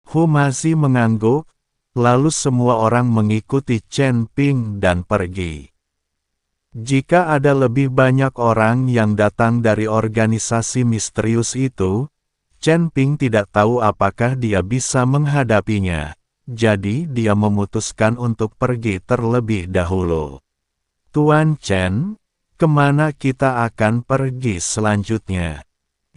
Hu masih mengangguk, lalu semua orang mengikuti Chen Ping dan pergi. Jika ada lebih banyak orang yang datang dari organisasi misterius itu, Chen Ping tidak tahu apakah dia bisa menghadapinya. Jadi dia memutuskan untuk pergi terlebih dahulu. Tuan Chen, kemana kita akan pergi selanjutnya?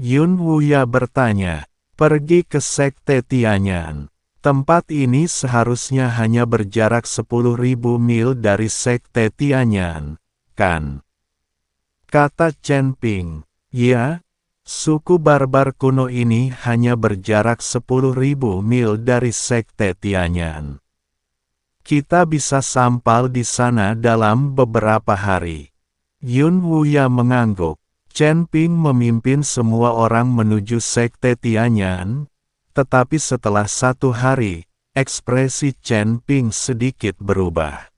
Yun Wuya bertanya. Pergi ke Sekte Tianyan. Tempat ini seharusnya hanya berjarak 10.000 mil dari Sekte Tianyan, kan? Kata Chen Ping. Ya, suku barbar kuno ini hanya berjarak 10.000 mil dari Sekte Tianyan. Kita bisa sampai di sana dalam beberapa hari. Yun Wuya mengangguk. Chen Ping memimpin semua orang menuju Sekte Tianyan, tetapi setelah 1 hari, ekspresi Chen Ping sedikit berubah.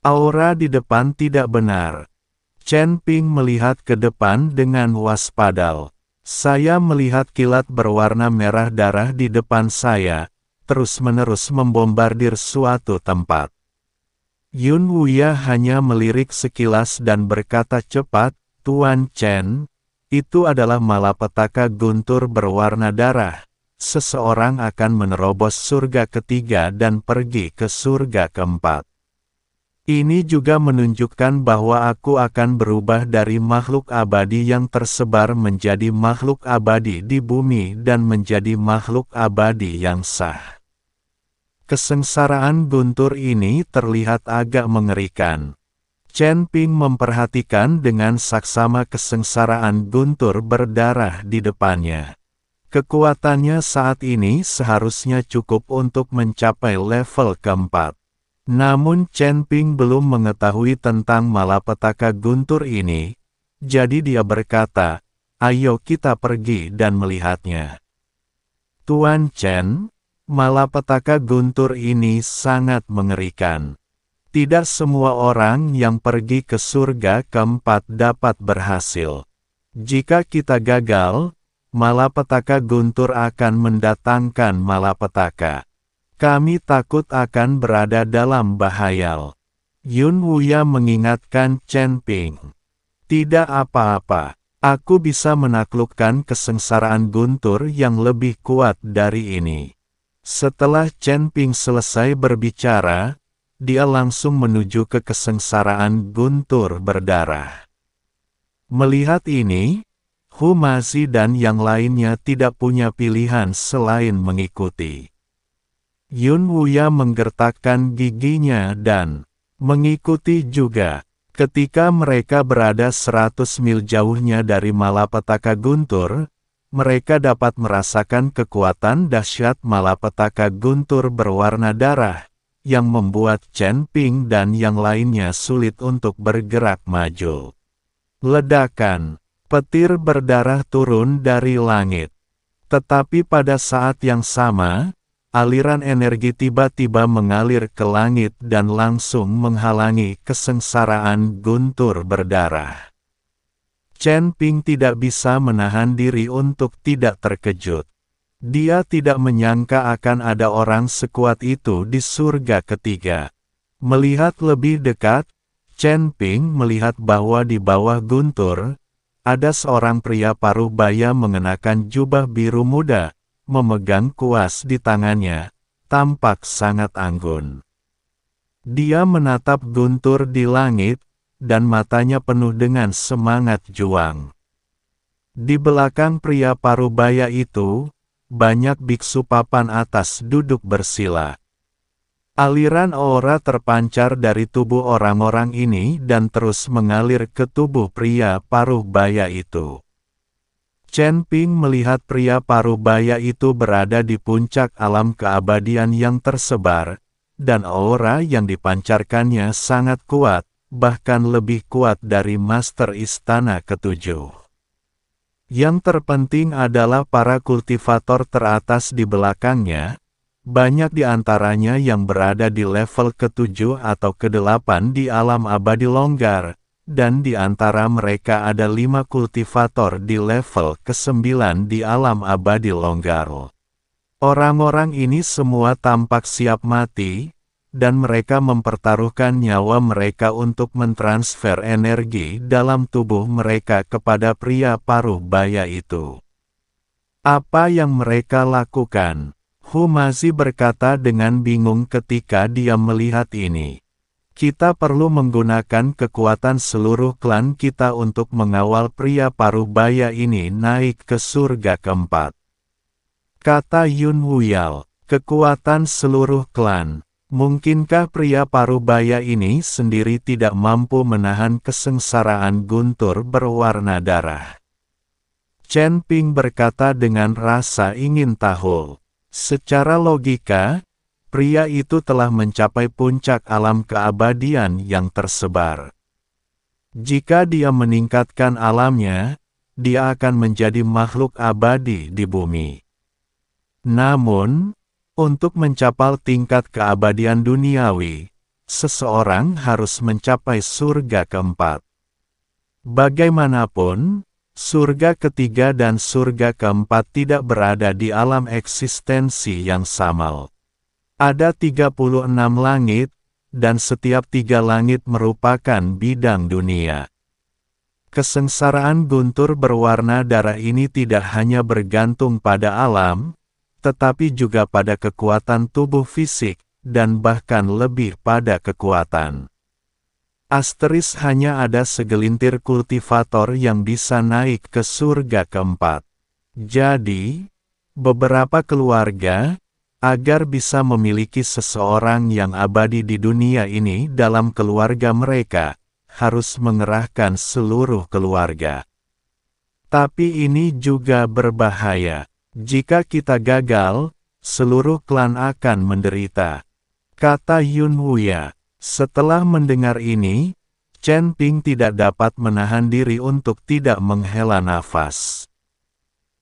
Aura di depan tidak benar. Chen Ping melihat ke depan dengan waspada. Saya melihat kilat berwarna merah darah di depan saya, terus-menerus membombardir suatu tempat. Yun Wuya hanya melirik sekilas dan berkata cepat, Tuan Chen, itu adalah malapetaka guntur berwarna darah. Seseorang akan menerobos surga ketiga dan pergi ke surga keempat. Ini juga menunjukkan bahwa aku akan berubah dari makhluk abadi yang tersebar menjadi makhluk abadi di bumi dan menjadi makhluk abadi yang sah. Kesengsaraan guntur ini terlihat agak mengerikan. Chen Ping memperhatikan dengan saksama kesengsaraan guntur berdarah di depannya. Kekuatannya saat ini seharusnya cukup untuk mencapai level keempat. Namun Chen Ping belum mengetahui tentang malapetaka guntur ini, jadi dia berkata, ayo kita pergi dan melihatnya. Tuan Chen, malapetaka guntur ini sangat mengerikan. Tidak semua orang yang pergi ke surga keempat dapat berhasil. Jika kita gagal, malapetaka guntur akan mendatangkan malapetaka. Kami takut akan berada dalam bahaya. Yun Wuya mengingatkan Chen Ping. Tidak apa-apa, aku bisa menaklukkan kesengsaraan guntur yang lebih kuat dari ini. Setelah Chen Ping selesai berbicara, dia langsung menuju ke kesengsaraan guntur berdarah. Melihat ini, Hu Mazi dan yang lainnya tidak punya pilihan selain mengikuti. Yun Wuya menggertakkan giginya dan mengikuti juga. Ketika mereka berada 100 mil jauhnya dari malapetaka guntur, mereka dapat merasakan kekuatan dahsyat malapetaka guntur berwarna darah, yang membuat Chen Ping dan yang lainnya sulit untuk bergerak maju. Ledakan, petir berdarah turun dari langit. Tetapi pada saat yang sama, aliran energi tiba-tiba mengalir ke langit dan langsung menghalangi kesengsaraan guntur berdarah. Chen Ping tidak bisa menahan diri untuk tidak terkejut. Dia tidak menyangka akan ada orang sekuat itu di surga ketiga. Melihat lebih dekat, Chen Ping melihat bahwa di bawah guntur, ada seorang pria paruh baya mengenakan jubah biru muda, memegang kuas di tangannya, tampak sangat anggun. Dia menatap guntur di langit, dan matanya penuh dengan semangat juang. Di belakang pria paruh baya itu, banyak biksu papan atas duduk bersila. Aliran aura terpancar dari tubuh orang-orang ini dan terus mengalir ke tubuh pria paruh baya itu. Chen Ping melihat pria paruh baya itu berada di puncak alam keabadian yang tersebar, dan aura yang dipancarkannya sangat kuat, bahkan lebih kuat dari Master Istana Ketujuh. Yang terpenting adalah para kultivator teratas di belakangnya, banyak di antaranya yang berada di level ke-7 atau ke-8 di alam abadi longgar, dan di antara mereka ada 5 kultivator di level ke-9 di alam abadi longgar. Orang-orang ini semua tampak siap mati, dan mereka mempertaruhkan nyawa mereka untuk mentransfer energi dalam tubuh mereka kepada pria paruh baya itu. Apa yang mereka lakukan? Humazi berkata dengan bingung ketika dia melihat ini. Kita perlu menggunakan kekuatan seluruh klan kita untuk mengawal pria paruh baya ini naik ke surga keempat. Kata Yun Wuyal, kekuatan seluruh klan. Mungkinkah pria paruh baya ini sendiri tidak mampu menahan kesengsaraan guntur berwarna darah? Chen Ping berkata dengan rasa ingin tahu. Secara logika, pria itu telah mencapai puncak alam keabadian yang tersebar. Jika dia meningkatkan alamnya, dia akan menjadi makhluk abadi di bumi. Namun, untuk mencapai tingkat keabadian duniawi, seseorang harus mencapai surga keempat. Bagaimanapun, surga ketiga dan surga keempat tidak berada di alam eksistensi yang sama. Ada 36 langit, dan setiap 3 langit merupakan bidang dunia. Kesengsaraan guntur berwarna darah ini tidak hanya bergantung pada alam, tetapi juga pada kekuatan tubuh fisik, dan bahkan lebih pada kekuatan. Asteris hanya ada segelintir kultivator yang bisa naik ke surga keempat. Jadi, beberapa keluarga, agar bisa memiliki seseorang yang abadi di dunia ini dalam keluarga mereka, harus mengerahkan seluruh keluarga. Tapi ini juga berbahaya. Jika kita gagal, seluruh klan akan menderita. Kata Yun Wuya. Setelah mendengar ini, Chen Ping tidak dapat menahan diri untuk tidak menghela nafas.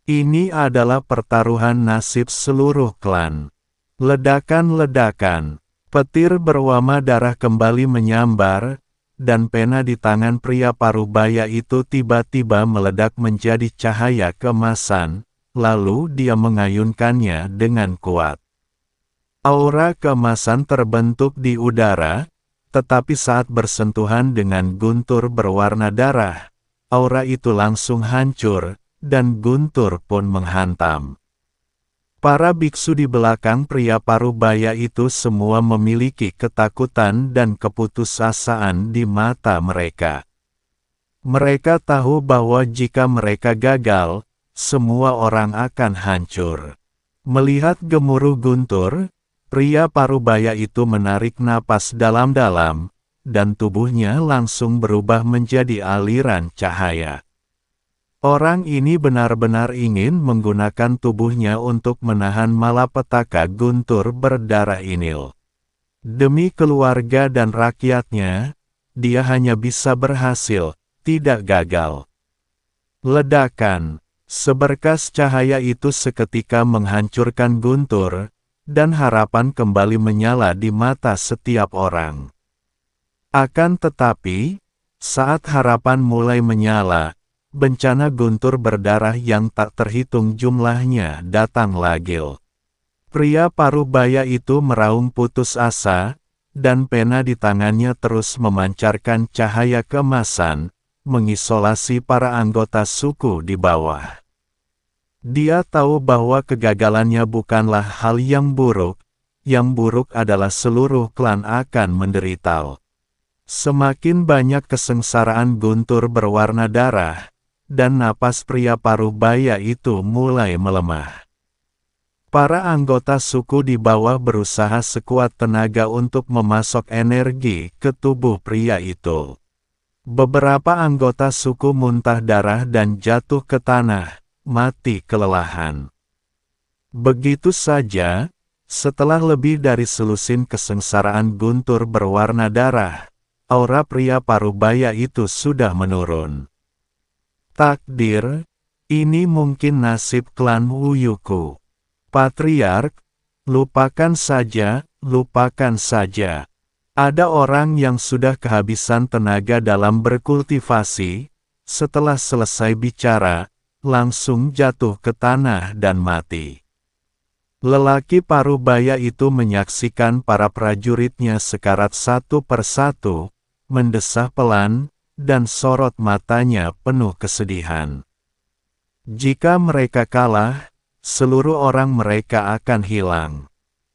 Ini adalah pertaruhan nasib seluruh klan. Ledakan-ledakan, petir berwarna darah kembali menyambar, dan pena di tangan pria paruh baya itu tiba-tiba meledak menjadi cahaya keemasan. Lalu dia mengayunkannya dengan kuat. Aura keemasan terbentuk di udara, tetapi saat bersentuhan dengan guntur berwarna darah, aura itu langsung hancur, dan guntur pun menghantam. Para biksu di belakang pria paruh baya itu semua memiliki ketakutan dan keputusasaan di mata mereka. Mereka tahu bahwa jika mereka gagal, semua orang akan hancur. Melihat gemuruh guntur, pria paruh baya itu menarik napas dalam-dalam, dan tubuhnya langsung berubah menjadi aliran cahaya. Orang ini benar-benar ingin menggunakan tubuhnya untuk menahan malapetaka guntur berdarah ini. Demi keluarga dan rakyatnya, dia hanya bisa berhasil, tidak gagal. Ledakan. Seberkas cahaya itu seketika menghancurkan guntur, dan harapan kembali menyala di mata setiap orang. Akan tetapi, saat harapan mulai menyala, bencana guntur berdarah yang tak terhitung jumlahnya datang lagi. Pria paruh baya itu meraung putus asa, dan pena di tangannya terus memancarkan cahaya keemasan, mengisolasi para anggota suku di bawah. Dia tahu bahwa kegagalannya bukanlah hal yang buruk adalah seluruh klan akan menderita. Semakin banyak kesengsaraan guntur berwarna darah, dan napas pria paruh baya itu mulai melemah. Para anggota suku di bawah berusaha sekuat tenaga untuk memasok energi ke tubuh pria itu. Beberapa anggota suku muntah darah dan jatuh ke tanah, mati kelelahan. Begitu saja, setelah lebih dari selusin kesengsaraan guntur berwarna darah, aura pria paruh baya itu sudah menurun. Takdir, ini mungkin nasib klan Wuyuku. Patriark, lupakan saja, lupakan saja. Ada orang yang sudah kehabisan tenaga dalam berkultivasi, setelah selesai bicara, langsung jatuh ke tanah dan mati. Lelaki parubaya itu menyaksikan para prajuritnya sekarat satu persatu, mendesah pelan, dan sorot matanya penuh kesedihan. Jika mereka kalah, seluruh orang mereka akan hilang.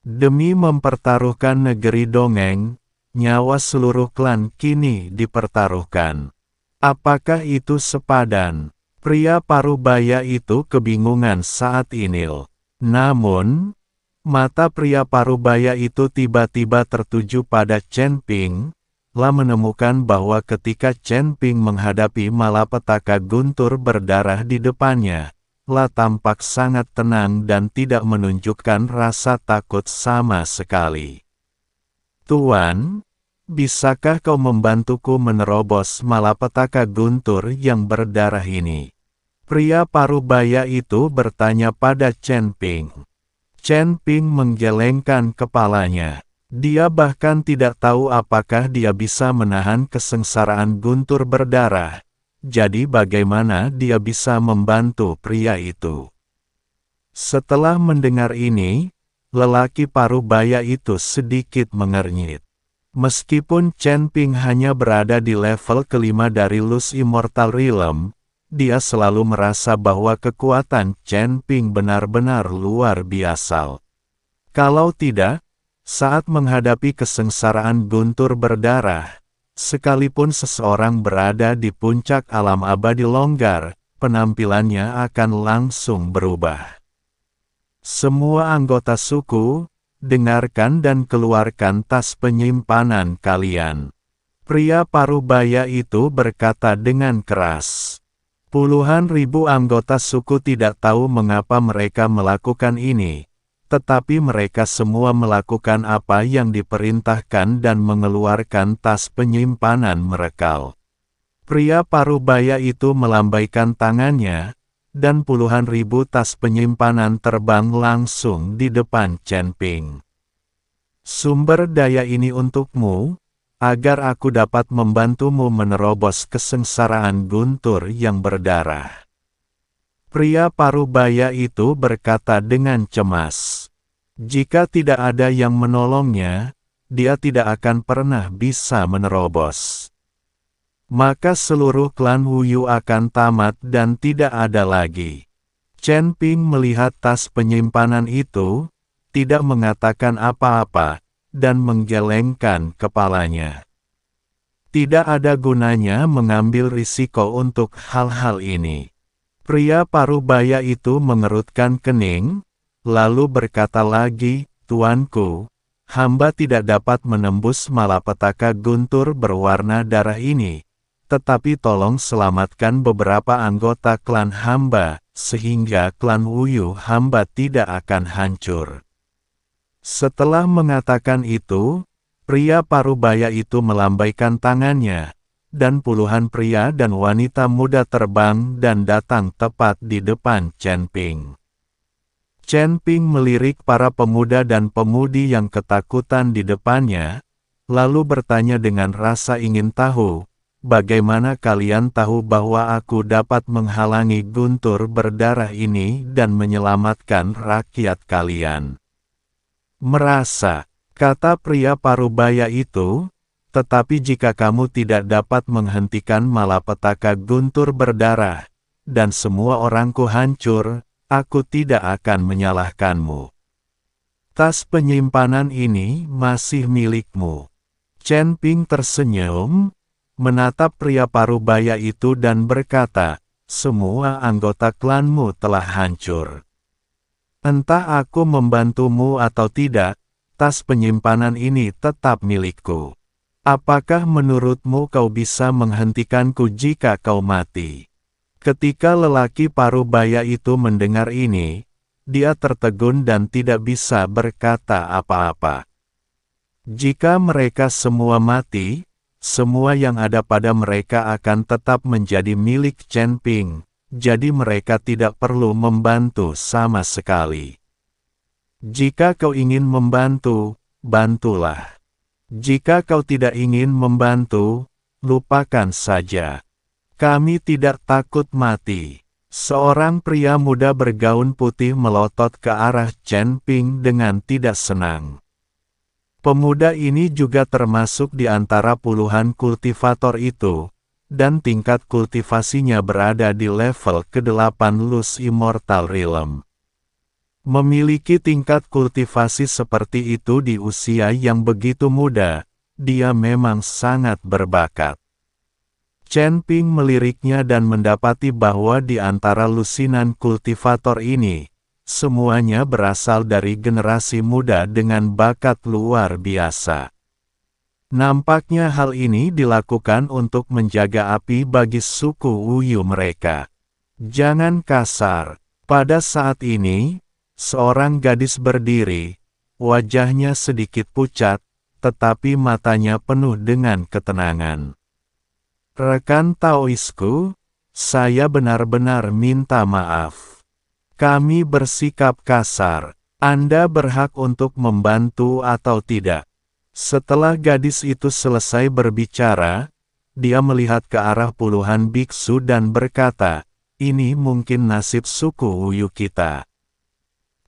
Demi mempertaruhkan negeri dongeng, nyawa seluruh klan kini dipertaruhkan. Apakah itu sepadan? Pria parubaya itu kebingungan saat ini. Namun, mata pria parubaya itu tiba-tiba tertuju pada Chen Ping, lah menemukan bahwa ketika Chen Ping menghadapi malapetaka guntur berdarah di depannya, lah tampak sangat tenang dan tidak menunjukkan rasa takut sama sekali. Tuan, bisakah kau membantuku menerobos malapetaka guntur yang berdarah ini? Pria parubaya itu bertanya pada Chen Ping. Chen Ping menggelengkan kepalanya. Dia bahkan tidak tahu apakah dia bisa menahan kesengsaraan guntur berdarah. Jadi bagaimana dia bisa membantu pria itu? Setelah mendengar ini, lelaki parubaya itu sedikit mengernyit. Meskipun Chen Ping hanya berada di level kelima dari Luz Immortal Realm, dia selalu merasa bahwa kekuatan Chen Ping benar-benar luar biasa. Kalau tidak, saat menghadapi kesengsaraan guntur berdarah, sekalipun seseorang berada di puncak alam abadi longgar, penampilannya akan langsung berubah. Semua anggota suku, dengarkan dan keluarkan tas penyimpanan kalian. Pria parubaya itu berkata dengan keras. Puluhan ribu anggota suku tidak tahu mengapa mereka melakukan ini, tetapi mereka semua melakukan apa yang diperintahkan dan mengeluarkan tas penyimpanan merekal. Pria parubaya itu melambaikan tangannya, dan puluhan ribu tas penyimpanan terbang langsung di depan Chen Ping. Sumber daya ini untukmu, agar aku dapat membantumu menerobos kesengsaraan guntur yang berdarah. Pria parubaya itu berkata dengan cemas. Jika tidak ada yang menolongnya, dia tidak akan pernah bisa menerobos. Maka seluruh klan Wuyu akan tamat dan tidak ada lagi. Chen Ping melihat tas penyimpanan itu, tidak mengatakan apa-apa, dan menggelengkan kepalanya. Tidak ada gunanya mengambil risiko untuk hal-hal ini. Pria parubaya itu mengerutkan kening, lalu berkata lagi, Tuanku, hamba tidak dapat menembus malapetaka guntur berwarna darah ini, tetapi tolong selamatkan beberapa anggota klan hamba, sehingga klan Wuyu hamba tidak akan hancur. Setelah mengatakan itu, pria parubaya itu melambaikan tangannya, dan puluhan pria dan wanita muda terbang dan datang tepat di depan Chen Ping. Chen Ping melirik para pemuda dan pemudi yang ketakutan di depannya, lalu bertanya dengan rasa ingin tahu, bagaimana kalian tahu bahwa aku dapat menghalangi guntur berdarah ini dan menyelamatkan rakyat kalian? Merasa, kata pria parubaya itu, tetapi jika kamu tidak dapat menghentikan malapetaka guntur berdarah, dan semua orangku hancur, aku tidak akan menyalahkanmu. Tas penyimpanan ini masih milikmu. Chen Ping tersenyum, menatap pria parubaya itu dan berkata, semua anggota klanmu telah hancur. Entah aku membantumu atau tidak, tas penyimpanan ini tetap milikku. Apakah menurutmu kau bisa menghentikanku jika kau mati? Ketika lelaki parubaya itu mendengar ini, dia tertegun dan tidak bisa berkata apa-apa. Jika mereka semua mati, semua yang ada pada mereka akan tetap menjadi milik Chen Ping. Jadi mereka tidak perlu membantu sama sekali. Jika kau ingin membantu, bantulah. Jika kau tidak ingin membantu, lupakan saja. Kami tidak takut mati. Seorang pria muda bergaun putih melotot ke arah Chen Ping dengan tidak senang. Pemuda ini juga termasuk di antara puluhan kultivator itu, dan tingkat kultivasinya berada di level ke-8 Luz Immortal Realm. Memiliki tingkat kultivasi seperti itu di usia yang begitu muda, dia memang sangat berbakat. Chen Ping meliriknya dan mendapati bahwa di antara lusinan kultivator ini, semuanya berasal dari generasi muda dengan bakat luar biasa. Nampaknya hal ini dilakukan untuk menjaga api bagi suku Wuyu mereka. Jangan kasar. Pada saat ini, seorang gadis berdiri, wajahnya sedikit pucat, tetapi matanya penuh dengan ketenangan. Rekan Taoisku, saya benar-benar minta maaf. Kami bersikap kasar. Anda berhak untuk membantu atau tidak. Setelah gadis itu selesai berbicara, dia melihat ke arah puluhan biksu dan berkata, ini mungkin nasib suku Wuyu kita.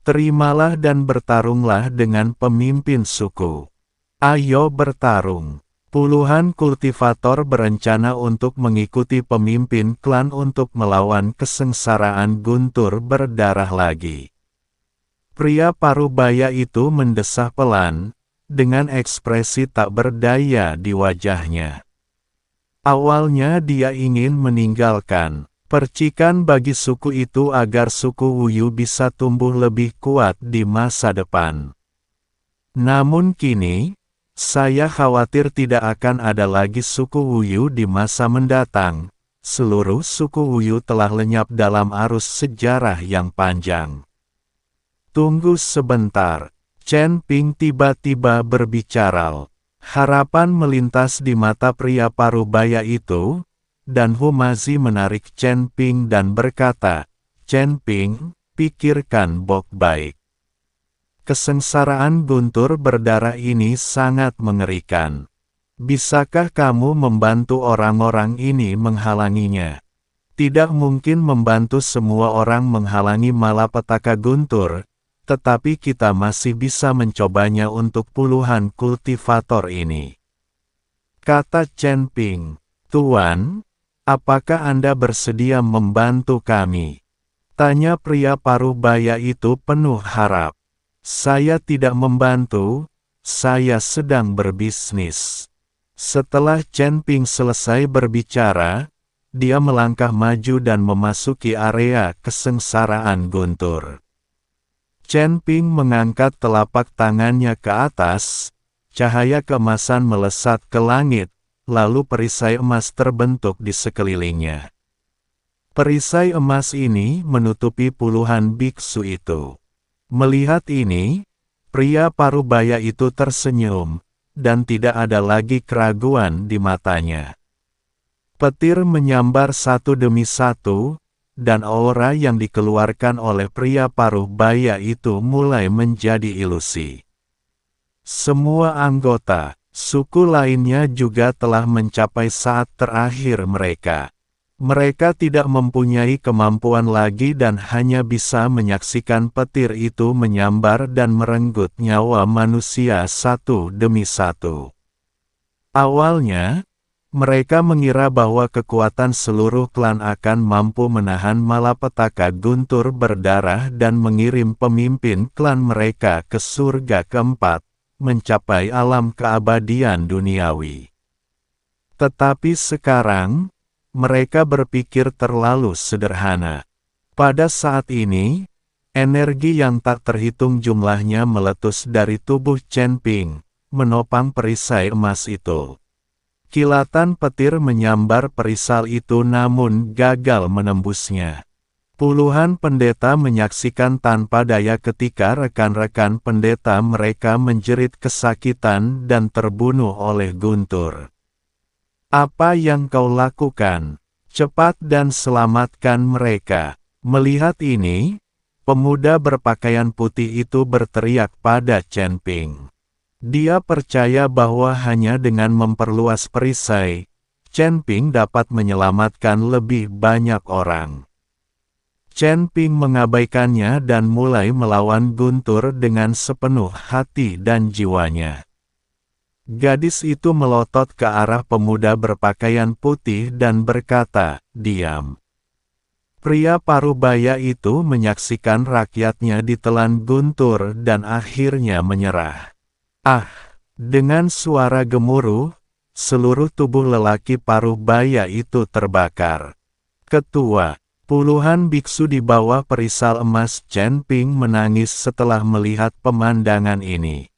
Terimalah dan bertarunglah dengan pemimpin suku. Ayo bertarung. Puluhan kultivator berencana untuk mengikuti pemimpin klan untuk melawan kesengsaraan guntur berdarah lagi. Pria parubaya itu mendesah pelan, dengan ekspresi tak berdaya di wajahnya. Awalnya dia ingin meninggalkan percikan bagi suku itu agar suku Wuyu bisa tumbuh lebih kuat di masa depan. Namun kini, saya khawatir tidak akan ada lagi suku Wuyu di masa mendatang. Seluruh suku Wuyu telah lenyap dalam arus sejarah yang panjang. Tunggu sebentar. Chen Ping tiba-tiba berbicara. Harapan melintas di mata pria parubaya itu, dan Humazi menarik Chen Ping dan berkata, Chen Ping, pikirkan baik-baik. Kesengsaraan guntur berdarah ini sangat mengerikan. Bisakah kamu membantu orang-orang ini menghalanginya? Tidak mungkin membantu semua orang menghalangi malapetaka guntur, tetapi kita masih bisa mencobanya untuk puluhan kultivator ini. Kata Chen Ping, Tuan, apakah Anda bersedia membantu kami? Tanya pria parubaya itu penuh harap. Saya tidak membantu, saya sedang berbisnis. Setelah Chen Ping selesai berbicara, dia melangkah maju dan memasuki area kesengsaraan guntur. Chen Ping mengangkat telapak tangannya ke atas, cahaya keemasan melesat ke langit, lalu perisai emas terbentuk di sekelilingnya. Perisai emas ini menutupi puluhan biksu itu. Melihat ini, pria parubaya itu tersenyum, dan tidak ada lagi keraguan di matanya. Petir menyambar satu demi satu, dan aura yang dikeluarkan oleh pria parubaya itu mulai menjadi ilusi. Semua anggota suku lainnya juga telah mencapai saat terakhir mereka. Mereka tidak mempunyai kemampuan lagi dan hanya bisa menyaksikan petir itu menyambar dan merenggut nyawa manusia satu demi satu. Awalnya, mereka mengira bahwa kekuatan seluruh klan akan mampu menahan malapetaka guntur berdarah dan mengirim pemimpin klan mereka ke surga keempat, mencapai alam keabadian duniawi. Tetapi sekarang, mereka berpikir terlalu sederhana. Pada saat ini, energi yang tak terhitung jumlahnya meletus dari tubuh Chen Ping, menopang perisai emas itu. Kilatan petir menyambar perisai itu namun gagal menembusnya. Puluhan pendeta menyaksikan tanpa daya ketika rekan-rekan pendeta mereka menjerit kesakitan dan terbunuh oleh guntur. Apa yang kau lakukan? Cepat dan selamatkan mereka. Melihat ini, pemuda berpakaian putih itu berteriak pada Chen Ping. Dia percaya bahwa hanya dengan memperluas perisai, Chen Ping dapat menyelamatkan lebih banyak orang. Chen Ping mengabaikannya dan mulai melawan Guntur dengan sepenuh hati dan jiwanya. Gadis itu melotot ke arah pemuda berpakaian putih dan berkata, "Diam." Pria parubaya itu menyaksikan rakyatnya ditelan Guntur dan akhirnya menyerah. Ah! Dengan suara gemuruh, seluruh tubuh lelaki parubaya itu terbakar. Ketua, puluhan biksu di bawah perisal emas Chen Ping menangis setelah melihat pemandangan ini.